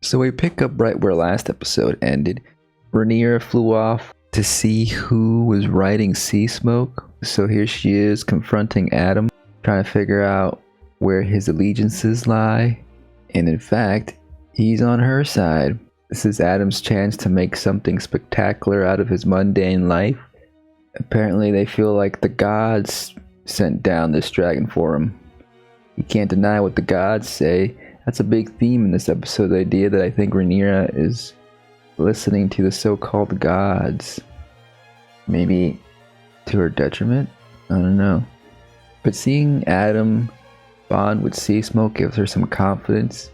So we pick up right where last episode ended. Rhaenyra flew off to see who was riding Sea Smoke. So here she is confronting Adam, trying to figure out where his allegiances lie. And in fact, he's on her side. This is Adam's chance to make something spectacular out of his mundane life. Apparently they feel like the gods sent down this dragon for him. You can't deny what the gods say. That's a big theme in this episode, the idea that I think Rhaenyra is listening to the so-called gods. Maybe to her detriment? I don't know. But seeing Adam bond with Sea Smoke gives her some confidence.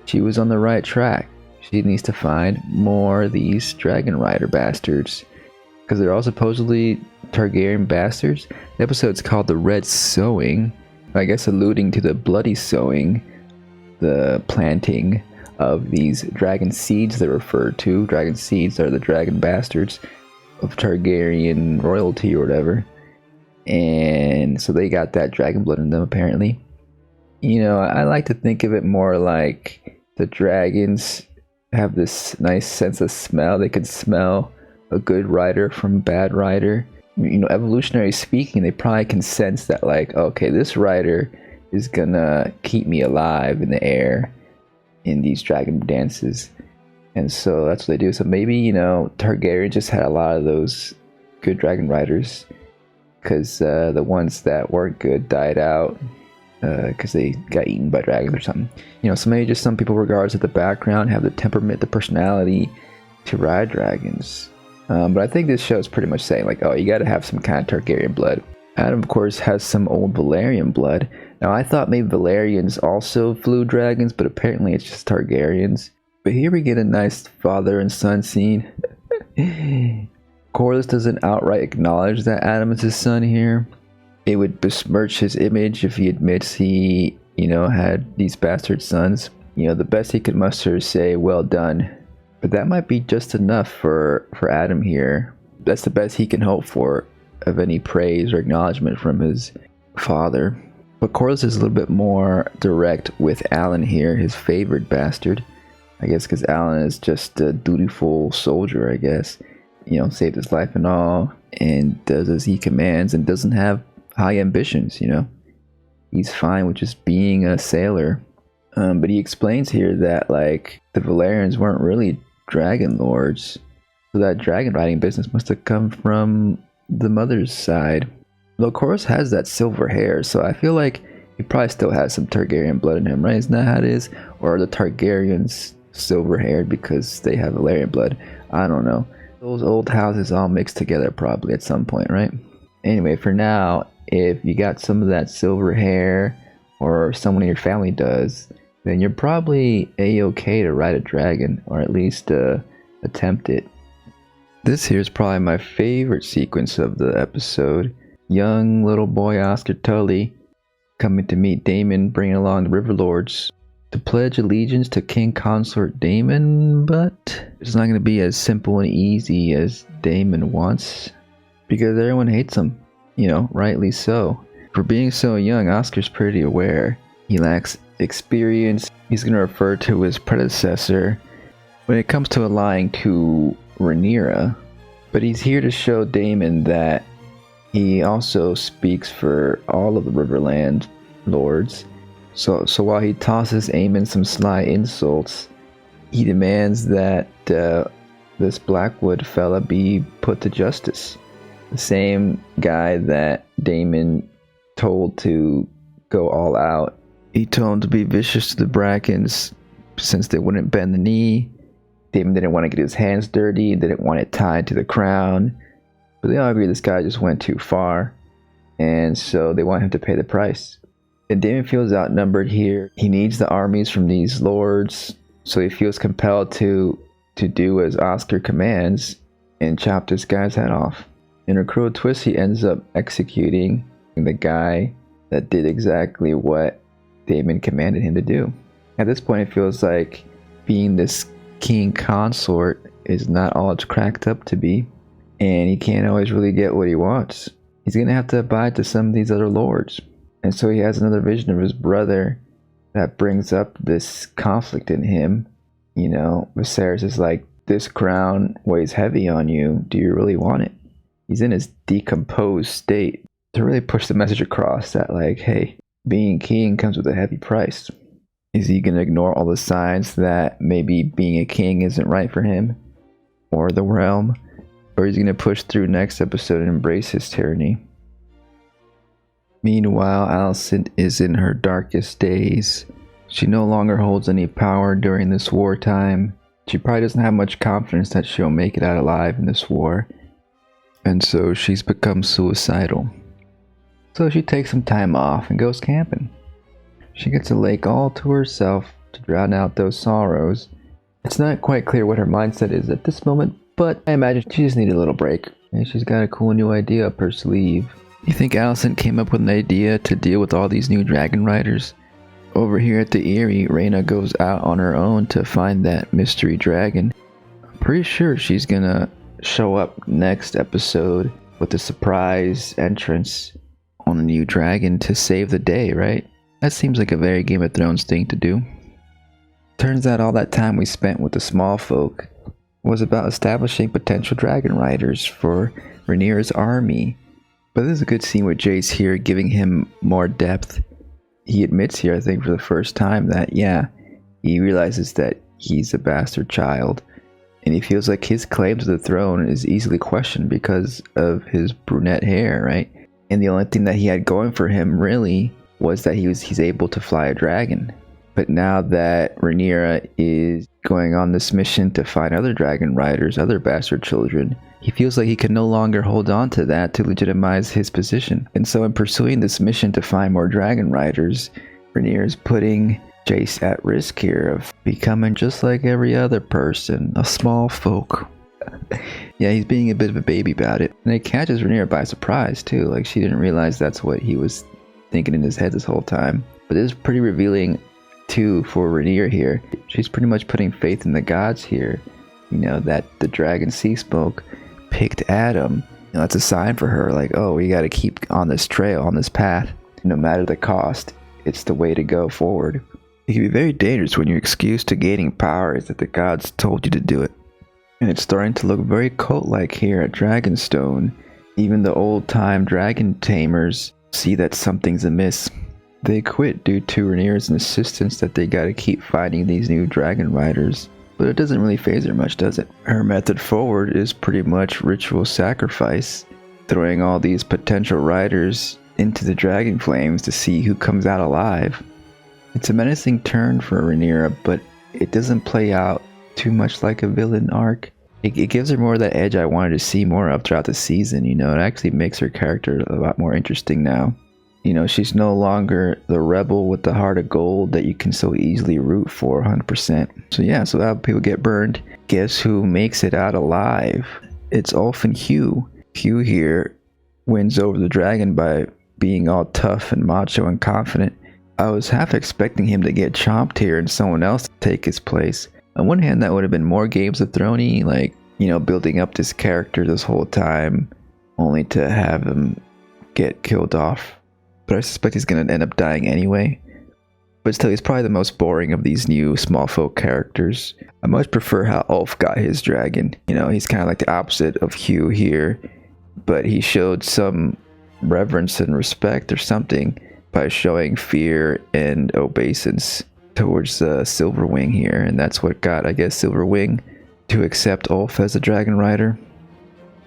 She was on the right track. She needs to find more of these dragon rider bastards, because they're all supposedly Targaryen bastards. The episode's called the Red Sowing, I guess alluding to the bloody sowing, the planting of these dragon seeds they're referred to. Dragon seeds are the dragon bastards of Targaryen royalty or whatever. And so they got that dragon blood in them apparently. You know, I like to think of it more like the dragons have this nice sense of smell. They can smell a good rider from a bad rider. You know, evolutionary speaking, they probably can sense that, like, okay, this rider is gonna keep me alive in the air in these dragon dances. And so that's what they do. So maybe, you know, Targaryen just had a lot of those good dragon riders, because the ones that weren't good died out because they got eaten by dragons or something. You know, so maybe just some people, regardless of the background, have the temperament, the personality to ride dragons. But I think this show is pretty much saying, like, oh, you gotta have some kind of Targaryen blood. Adam, of course, has some old Valyrian blood. Now, I thought maybe Valyrians also flew dragons, but apparently it's just Targaryens. But here we get a nice father and son scene. Corlys doesn't outright acknowledge that Adam is his son here. It would besmirch his image if he admits he, you know, had these bastard sons. You know, the best he could muster is say, well done. But that might be just enough for Adam here. That's the best he can hope for of any praise or acknowledgement from his father. But Corlys is a little bit more direct with Alan here, his favorite bastard. I guess because Alan is just a dutiful soldier, I guess. You know, saved his life and all, and does as he commands, and doesn't have high ambitions, you know. He's fine with just being a sailor. But he explains here that, like, the Valyrians weren't really dragon lords. So that dragon riding business must have come from the mother's side. Though Corlys has that silver hair, so I feel like he probably still has some Targaryen blood in him, right? Isn't that how it is? Or are the Targaryens silver haired because they have Valyrian blood? I don't know. Those old houses all mixed together probably at some point, right? Anyway, for now, if you got some of that silver hair, or someone in your family does, then you're probably a-okay to ride a dragon, or at least attempt it. This here is probably my favorite sequence of the episode. Young little boy Oscar Tully coming to meet Daemon, bringing along the River Lords to pledge allegiance to King Consort Daemon, but it's not going to be as simple and easy as Daemon wants, because everyone hates him, you know, rightly so. For being so young, Oscar's pretty aware. He lacks experience. He's going to refer to his predecessor when it comes to allying to Rhaenyra, but he's here to show Daemon that he also speaks for all of the Riverland lords. So while he tosses Aemon some sly insults, he demands that this Blackwood fella be put to justice. The same guy that Daemon told to go all out. He told him to be vicious to the Brackens since they wouldn't bend the knee. Daemon didn't want to get his hands dirty, didn't want it tied to the crown. But they all agree this guy just went too far, and so they want him to pay the price. And Daemon feels outnumbered here. He needs the armies from these lords, so he feels compelled to do as Oscar commands and chop this guy's head off. In a cruel twist, he ends up executing the guy that did exactly what Daemon commanded him to do. At this point, it feels like being this king consort is not all it's cracked up to be, and he can't always really get what he wants. He's gonna have to abide to some of these other lords. And so he has another vision of his brother that brings up this conflict in him. Viserys is like, this crown weighs heavy on you. Do you really want it? He's in his decomposed state to really push the message across that, like, hey, being king comes with a heavy price. Is he going to ignore all the signs that maybe being a king isn't right for him or the realm? Or is he going to push through next episode and embrace his tyranny? Meanwhile, Alicent is in her darkest days. She no longer holds any power during this wartime. She probably doesn't have much confidence that she'll make it out alive in this war. And so she's become suicidal. So she takes some time off and goes camping. She gets a lake all to herself to drown out those sorrows. It's not quite clear what her mindset is at this moment, but I imagine she just needed a little break. And she's got a cool new idea up her sleeve. You think Alicent came up with an idea to deal with all these new dragon riders? Over here at the Eyrie, Rhaena goes out on her own to find that mystery dragon. I'm pretty sure she's gonna show up next episode with a surprise entrance on a new dragon to save the day, right? That seems like a very Game of Thrones thing to do. Turns out all that time we spent with the small folk was about establishing potential dragon riders for Rhaenyra's army. But this is a good scene with Jace here, giving him more depth. He admits here, I think for the first time, that yeah, he realizes that he's a bastard child. And he feels like his claim to the throne is easily questioned because of his brunette hair, right? And the only thing that he had going for him really was that he's able to fly a dragon. But now that Rhaenyra is going on this mission to find other dragon riders, other bastard children, he feels like he can no longer hold on to that to legitimize his position. And so in pursuing this mission to find more dragon riders, Rhaenyra is putting Jace at risk here of becoming just like every other person, a small folk. Yeah, he's being a bit of a baby about it. And it catches Rhaenyra by surprise too, like she didn't realize that's what he was thinking in his head this whole time. But this is pretty revealing too for Rhaenyra here. She's pretty much putting faith in the gods here, that the dragon Sea Smoke picked Adam. That's a sign for her, like, oh, we got to keep on this trail, on this path, no matter the cost. It's the way to go forward. It can be very dangerous when your excuse to gaining power is that the gods told you to do it. And it's starting to look very cult-like here at Dragonstone. Even the old-time dragon tamers see that something's amiss. They quit due to Rhaenyra's insistence that they gotta keep finding these new dragon riders. But it doesn't really faze her much, does it? Her method forward is pretty much ritual sacrifice, throwing all these potential riders into the dragon flames to see who comes out alive. It's a menacing turn for Rhaenyra, but it doesn't play out too much like a villain arc. It gives her more of that edge I wanted to see more of throughout the season, It actually makes her character a lot more interesting now. She's no longer the rebel with the heart of gold that you can so easily root for 100%. So yeah, so that people get burned. Guess who makes it out alive? It's Ulf and Hugh. Hugh here wins over the dragon by being all tough and macho and confident. I was half expecting him to get chomped here and someone else to take his place. On one hand, that would have been more Games of Thrones-y, like, building up this character this whole time, only to have him get killed off. But I suspect he's going to end up dying anyway. But still, he's probably the most boring of these new small folk characters. I much prefer how Ulf got his dragon. He's kind of like the opposite of Hugh here. But he showed some reverence and respect or something by showing fear and obeisance towards Silverwing here. And that's what got, I guess, Silverwing to accept Ulf as a dragon rider.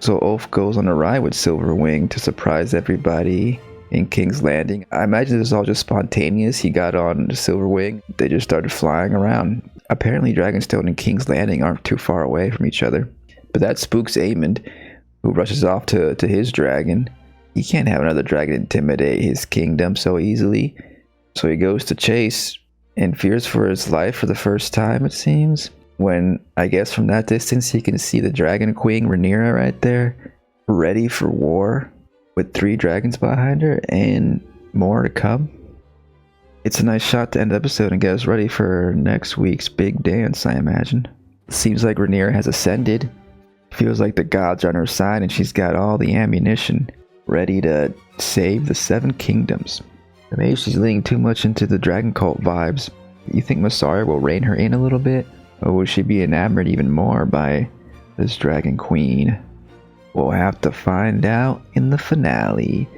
So Ulf goes on a ride with Silverwing to surprise everybody in King's Landing. I imagine this is all just spontaneous. He got on the Silverwing. They just started flying around. Apparently Dragonstone and King's Landing aren't too far away from each other. But that spooks Aemond, who rushes off to his dragon. He can't have another dragon intimidate his kingdom so easily. So he goes to chase and fears for his life for the first time, it seems. When, I guess from that distance, he can see the Dragon Queen, Rhaenyra, right there, ready for war, with 3 dragons behind her, and more to come. It's a nice shot to end the episode and get us ready for next week's big dance, I imagine. Seems like Rhaenyra has ascended. Feels like the gods are on her side and she's got all the ammunition ready to save the 7 kingdoms. Or maybe she's leaning too much into the dragon cult vibes. You think Mysaria will rein her in a little bit? Or will she be enamored even more by this dragon queen? We'll have to find out in the finale,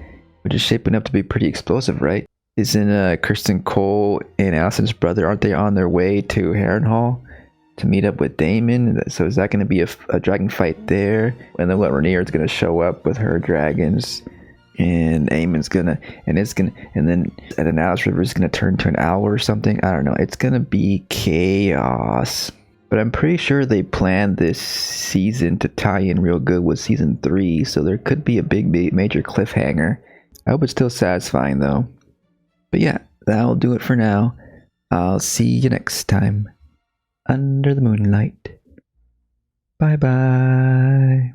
which is shaping up to be pretty explosive, right? Isn't Kristen Cole and Allison's brother, aren't they on their way to Harrenhal to meet up with Damon? So is that going to be a dragon fight there? And then what, Rhaenyra's going to show up with her dragons, and Aemon's gonna, and then Alice River's gonna turn to an owl or something. I don't know. It's gonna be chaos. But I'm pretty sure they planned this season to tie in real good with season 3, so there could be a big major cliffhanger. I hope it's still satisfying though. But yeah, that'll do it for now. I'll see you next time under the moonlight. Bye bye.